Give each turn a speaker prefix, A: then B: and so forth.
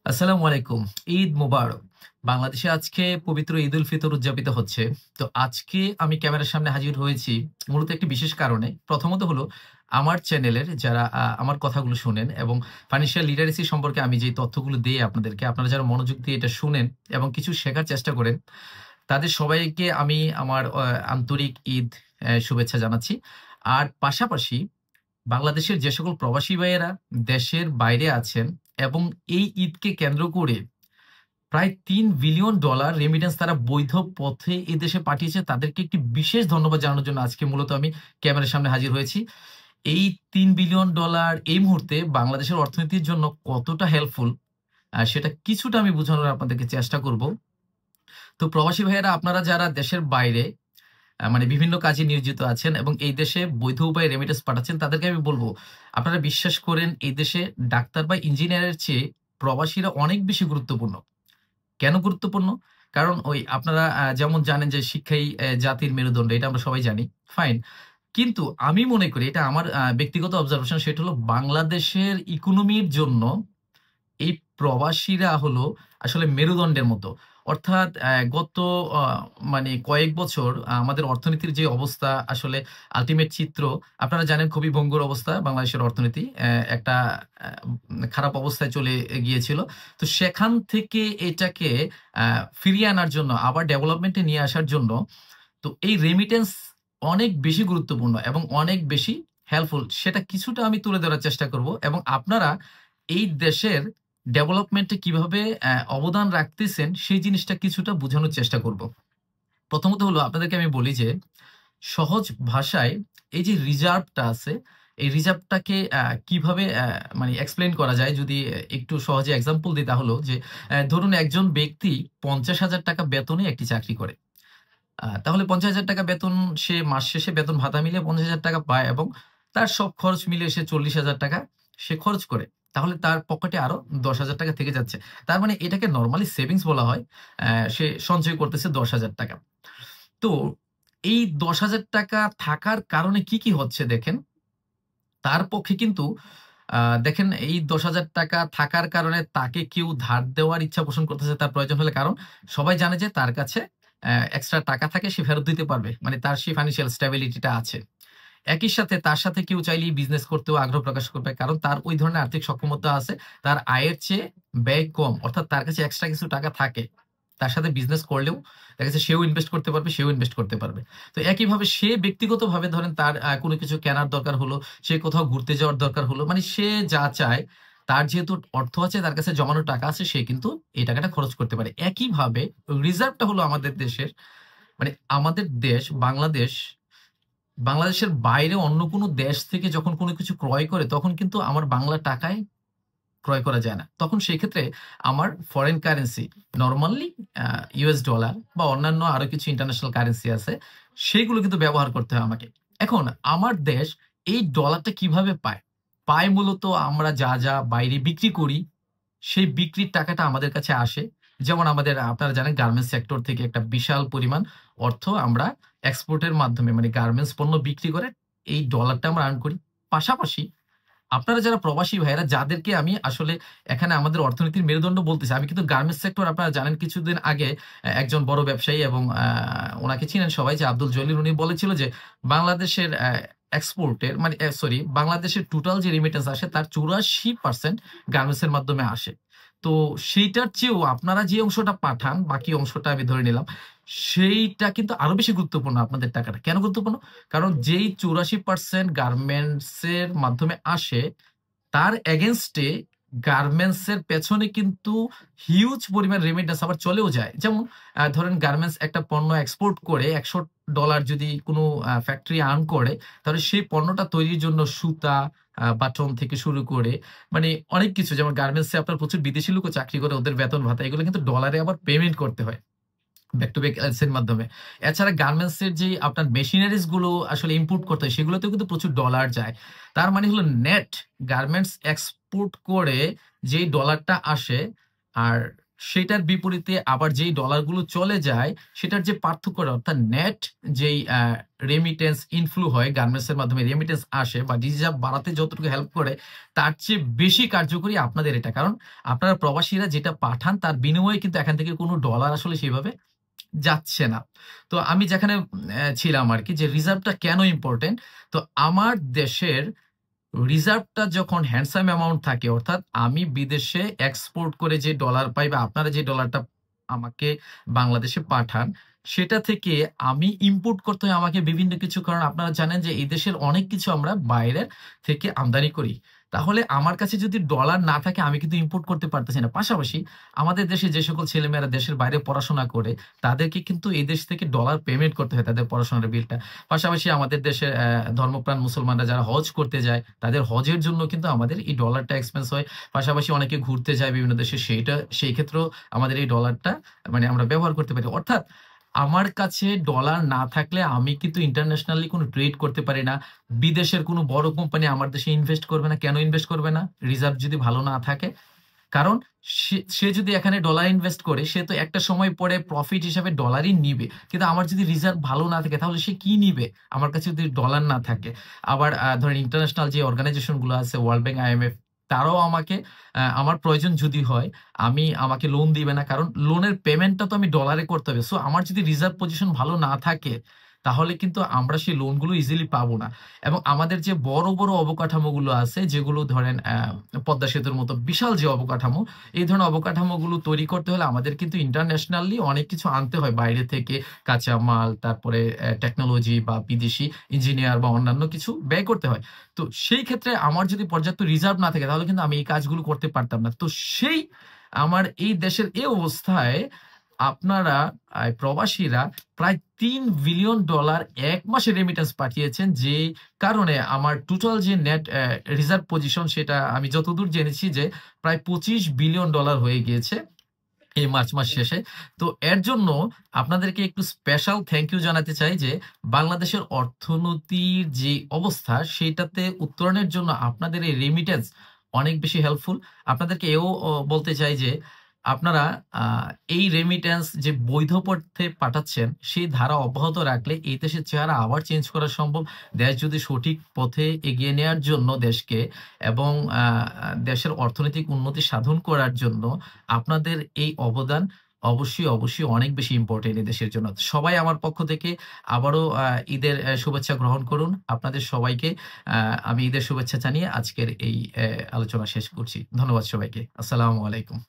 A: আসসালামু আলাইকুম। ঈদ মোবারক। বাংলাদেশে আজকে পবিত্র ঈদ উল ফিতর উদযাপিত হচ্ছে। তো আজকে আমি ক্যামেরার সামনে হাজির হয়েছি মূলত একটি বিশেষ কারণে। প্রথমত হলো আমার চ্যানেলের যারা আমার কথাগুলো শোনেন এবং ফাইন্যান্সিয়াল লিটারেসি সম্পর্কে আমি যেই তথ্যগুলো দেই আপনাদেরকে, আপনারা যারা মনোযোগ দিয়ে এটা শুনেন এবং কিছু শেখার চেষ্টা করেন, তাদের সবাইকে আমি আমার আন্তরিক ঈদ শুভেচ্ছা জানাচ্ছি। আর পাশাপাশি বাংলাদেশের যে সকল প্রবাসী ভাইয়েরা দেশের বাইরে আছেন এবং এই ঈদকে কেন্দ্র করে প্রায় $3 বিলিয়ন রেমিটেন্স তারা বৈধ পথে এদেশে পাঠিয়েছে, তাদেরকে একটি বিশেষ ধন্যবাদ জানানোর জন্য আজকে মূলত আমি ক্যামেরার সামনে হাজির হয়েছি। এই $3 বিলিয়ন এই মুহূর্তে বাংলাদেশের অর্থনীতির জন্য কতটা হেল্পফুল সেটা কিছুটা আমি বোঝানোর আপনাদেরকে চেষ্টা করব। তো প্রবাসী ভাইয়েরা আপনারা যারা দেশের বাইরে মানে বিভিন্ন কাজে নিয়োজিত আছেন এবং এই দেশে বৈধ উপায়ে রেমিটেন্স পাঠাচ্ছেন, তাদেরকে আমি বলব, আপনারা বিশ্বাস করেন এই দেশে ডাক্তার বা ইঞ্জিনিয়ারের চেয়ে প্রবাসীরা অনেক বেশি গুরুত্বপূর্ণ। কেন গুরুত্বপূর্ণ? কারণ ওই আপনারা যেমন জানেন যে শিক্ষাই জাতির মেরুদণ্ড, এটা আমরা সবাই জানি। ফাইন। কিন্তু আমি মনে করি এটা আমার ব্যক্তিগত অবজারভেশন, সেটা হলো বাংলাদেশের ইকোনমির জন্য এই প্রবাসীরা হলো আসলে মেরুদণ্ডের মতো। অর্থাৎ গত আ মানে কয়েক বছর আমাদের অর্থনীতির যে অবস্থা, আসলে আল্টিমেট চিত্র আপনারা জানেন, খুবই ভঙ্গুর অবস্থা বাংলাদেশের অর্থনীতি। একটা খারাপ অবস্থায় চলে গিয়েছিল। তো সেখান থেকে এটাকে আ ফিরিয়ে আনার জন্য, আবার ডেভেলপমেন্ট এ নিয়ে আসার জন্য, তো এই রেমিটেন্স অনেক বেশি গুরুত্বপূর্ণ এবং অনেক বেশি হেল্পফুল। সেটা কিছুটা আমি তুলে ধরার চেষ্টা করব এবং আপনারা এই দেশের ডেভেলপমেন্টে কিভাবে অবদান রাখতেছেন সেই জিনিসটা কিছুটা বোঝানোর চেষ্টা করব। প্রথমত হলো আপনাদেরকে আমি বলি যে সহজ ভাষায় এই যে রিজার্ভটা আছে, এই রিজার্ভটাকে কিভাবে মানে এক্সপ্লেইন করা যায়, যদি একটু সহজে এক্সাম্পল দিই, তাহলে যে ধরুন একজন ব্যক্তি ৳৫০,০০০ বেতনে একটি চাকরি করে। তাহলে ৳৫০,০০০ বেতন, সে মাস শেষে বেতন ভাতা মিলিয়ে ৳৫০,০০০ পায় এবং তার সব খরচ মিলিয়ে সে ৳৪০,০০০ সে খরচ করে। তাহলে তার পকেটে আরো ৳১০,০০০ থেকে যাচ্ছে। তার মানে এটাকে নরমালি সেভিংস বলা হয়। সে সঞ্চয় করতেছে ৳১০,০০০। তো এই ৳১০,০০০ থাকার কারণে কি হচ্ছে দেখেন, তার পক্ষে কিন্তু আ দেখেন এই ৳১০,০০০ থাকার কারণে তাকে কেউ ধার দেওয়ার ইচ্ছা পোষণ করতেছে তার প্রয়োজন হলে। কারণ সবাই জানে যে তার কাছে এক্সট্রা টাকা থাকে, সে ফেরত দিতে পারবে। মানে তার সেই ফাইন্যান্সিয়াল স্ট্যাবিলিটি টা আছে। একই সাথে তার সাথে কেউ চাইলেই বিজনেস করতেও আগ্রহ প্রকাশ করবে। কারণ তার ওই ধরনের আর্থিক সক্ষমতা আছে। তার আয়ের চেয়ে ব্যয় কম। অর্থাৎ তার কাছে এক্সট্রা কিছু টাকা থাকে। তার সাথে বিজনেস করলেও দেখা যাচ্ছে সেও ইনভেস্ট করতে পারবে, সেও ইনভেস্ট করতে পারবে। তো একইভাবে সে ব্যক্তিগতভাবে ধরেন তার কোনো কিছু কেনার দরকার হলো, সে কোথাও ঘুরতে যাওয়ার দরকার হলো। মানে সে যা চায়, তার যেহেতু অর্থ আছে, তার কাছে জমানো টাকা আছে, সে কিন্তু এই টাকাটা খরচ করতে পারে। একইভাবে রিজার্ভটা হলো আমাদের দেশের, মানে আমাদের দেশ বাংলাদেশ, বাংলাদেশের বাইরে অন্য কোনো দেশ থেকে যখন কোনো কিছু ক্রয় করে, তখন কিন্তু আমার বাংলা টাকায় ক্রয় করা যায় না। তখন সেক্ষেত্রে আমার ফরেন কারেন্সি, নরমালি আ ইউএস ডলার বা অন্যান্য আরো কিছু ইন্টারন্যাশনাল কারেন্সি আছে, সেগুলো কিন্তু ব্যবহার করতে হয় আমাকে। এখন আমার দেশ এই ডলারটা কিভাবে পায়? পায় মূলত আমরা যা বাইরে বিক্রি করি, সেই বিক্রির টাকাটা আমাদের কাছে আসে। যেমন আমাদের আপনারা জানেন গার্মেন্টস সেক্টর থেকে একটা বিশাল পরিমাণ অর্থ আমরা এক্সপোর্টের মাধ্যমে, মানে গার্মেন্টস পণ্য বিক্রি করে এই ডলারটা আমরা আর্ন করি। পাশাপাশি আপনারা যারা প্রবাসী ভাইয়েরা, যাদেরকে আমি আসলে এখানে আমাদের অর্থনীতির মেরুদণ্ড বলতেছি, আমি কিন্তু গার্মেন্টস সেক্টর, আপনারা জানেন কিছুদিন আগে একজন বড় ব্যবসায়ী এবং উনাকে চিনেন সবাই, যে আব্দুল জলিল, উনি বলেছিল যে বাংলাদেশের এক্সপোর্টের মানে সরি, বাংলাদেশের টোটাল যে রেমিটেন্স আসে তার ৮৪% গার্মেন্টস এর মাধ্যমে আসে। তো সেইটার চেয়েও আপনারা যে অংশটা পাঠান, বাকি অংশটা আমি ধরে নিলাম, সেইটা কিন্তু আরো বেশি গুরুত্বপূর্ণ আপনাদের টাকাটা। কেন গুরুত্বপূর্ণ? কারণ যেই ৮৪% গার্মেন্টস এর মাধ্যমে আসে, তার এগেইনস্ট এ গার্মেন্টস এর পেছনে কিন্তু হিউজ পরিমাণ রেমিটেন্স আবার চলেও যায়। যেমন ধরেন গার্মেন্টস একটা পণ্য এক্সপোর্ট করে $১০০ যদি কোনো ফ্যাক্টরি আর্ন করে, তাহলে সেই পণ্যটা তৈরির জন্য সুতা, বাটন থেকে শুরু করে মানে অনেক কিছু, যেমন গার্মেন্টস এ আপনার প্রচুর বিদেশি লোকও চাকরি করে, ওদের বেতন ভাতা এগুলো কিন্তু ডলারে আবার পেমেন্ট করতে হয়। ব্যাক টু ব্যাক এর মাধ্যমে। এছাড়া গার্মেন্টস এর যে আপনার মেশিনারিজ গুলো আসলে ইম্পোর্ট করতে হয়, সেগুলোতেও কিন্তু প্রচুর ডলার যায়। তার মানে হলো নেট গার্মেন্টস এক্সপোর্ট করে যেই ডলারটা আসে, আর সেটার বিপরীতে আবার যেই ডলারগুলো চলে যায় সেটার যে পার্থক্যটা অর্থাৎ নেট যেই রেমিটেন্স ইনফ্লু হয় গার্মেন্টস এর মাধ্যমে রেমিটেন্স আসে বা রিজার্ভ বাড়াতে যতটুকু হেল্প করে তার চেয়ে বেশি কার্যকরী আপনাদের এটা। কারণ আপনারা প্রবাসীরা যেটা পাঠান তার বিনিময়ে কিন্তু এখান থেকে কোনো ডলার আসলে সেভাবে যাচ্ছে না। তো আমি যেখানে ছিলাম আরকি যে রিজার্ভটা কেন ইম্পোর্টেন্ট? তো আমার দেশের রিজার্ভটা যখন হ্যান্ডসাম অ্যামাউন্ট থাকে অর্থাৎ আমি বিদেশে এক্সপোর্ট করে যে ডলার পাই বা আপনারা যে ডলারটা আমাকে বাংলাদেশে পাঠান, সেটা থেকে আমি ইম্পোর্ট করতে হয় আমাকে বিভিন্ন কিছু। কারণ আপনারা জানেন যে এই দেশের অনেক কিছু আমরা বাইরের থেকে আমদানি করি। তাহলে আমার কাছে যদি ডলার না থাকে আমি কিন্তু ইম্পোর্ট করতে পারতেছি না। পাশাপাশি আমাদের দেশে যে সকল ছেলেমেয়েরা দেশের বাইরে পড়াশোনা করে তাদেরকে কিন্তু এই দেশ থেকে ডলার পেমেন্ট করতে হয় তাদের পড়াশোনার বিলটা। পাশাপাশি আমাদের দেশের ধর্মপ্রাণ মুসলমানরা যারা হজ করতে যায়, তাদের হজের জন্য কিন্তু আমাদের এই ডলারটা এক্সপেন্স হয়। পাশাপাশি অনেকে ঘুরতে যায় বিভিন্ন দেশে, সেই ক্ষেত্রেও আমাদের এই ডলারটা মানে আমরা ব্যবহার করতে পারি। অর্থাৎ আমার কাছে ডলার না থাকলে আমি কিন্তু ইন্টারন্যাশনালি কোনো ট্রেড করতে পারি না। বিদেশের কোনো বড় কোম্পানি আমার দেশে ইনভেস্ট করবে না। কেন ইনভেস্ট করবে না? রিজার্ভ যদি ভালো না থাকে। কারণ সে যদি এখানে ডলার ইনভেস্ট করে সে তো একটা সময় পরে প্রফিট হিসাবে ডলারই নিবে। কিন্তু আমার যদি রিজার্ভ ভালো না থাকে তাহলে সে কি নিবে? আমার কাছে যদি ডলার না থাকে। আবার ধরেন ইন্টারন্যাশনাল যে অর্গানাইজেশন গুলো আছে ওয়ার্ল্ড ব্যাংক, আইএমএফ তারাও আমাকে আমার প্রয়োজন যদি হয় আমাকে লোন দিবে না। কারণ লোনের পেমেন্টটা তো আমি ডলারে করতে হবে। সো আমার যদি রিজার্ভ পজিশন ভালো না থাকে তাহলে কিন্তু আমরা সেই লোনগুলো ইজিলি পাবো না। এবং আমাদের যে বড়, বড় অবকাঠামোগুলো আছে যেগুলো ধরেন পদ্মা সেতুর মতো বিশাল যে অবকাঠামো, এই ধরনের অবকাঠামোগুলো তৈরি করতে হলে আমাদের কিন্তু ইন্টারন্যাশনালি অনেক কিছু আনতে হয় বাইরে থেকে, কাঁচামাল, তারপরে টেকনোলজি বা বিদেশি ইঞ্জিনিয়ার বা অন্যান্য কিছু ব্যয় করতে হয়। তো সেই ক্ষেত্রে আমার যদি পর্যাপ্ত রিজার্ভ না থাকে তাহলে কিন্তু আমি এই কাজগুলো করতে পারতাম না। তো সেই আমার এই দেশের এই অবস্থায় আপনারা প্রবাসীরা প্রায় $3 বিলিয়ন ১ মাসে রেমিটেন্স পাঠিয়েছেন। যে কারণে আমার টোটাল যে নেট রিজার্ভ পজিশন সেটা আমি যতদূর জেনেছি যে প্রায় $25 বিলিয়ন হয়ে গিয়েছে এই মার্চ মাস শেষে। তো এর জন্য আপনাদেরকে একটু স্পেশাল থ্যাংক ইউ জানাতে চাই যে বাংলাদেশের অর্থনীতির যে অবস্থা সেটাতে উত্তরণের জন্য আপনাদের এই রেমিটেন্স অনেক বেশি হেল্পফুল। আপনাদেরকে এও বলতে চাই যে আপনারা এই রেমিটেন্স যে বৈধ পথে পাঠাচ্ছেন সেই ধারা অব্যাহত রাখলে এই দেশের চেহারা আবার চেঞ্জ করা সম্ভব। দেশ যদি সঠিক পথে এগিয়ে নেয়ার জন্য দেশকে এবং দেশের অর্থনৈতিক উন্নতি সাধন করার জন্য আপনাদের এই অবদান অবশ্যই অনেক বেশি ইম্পোর্টেন্ট এই দেশের জন্য। সবাই আমার পক্ষ থেকে আবারও ঈদের শুভেচ্ছা গ্রহণ করুন। আপনাদের সবাইকে আমি ঈদের শুভেচ্ছা জানিয়ে আজকের এই আলোচনা শেষ করছি। ধন্যবাদ সবাইকে। আসসালামু আলাইকুম।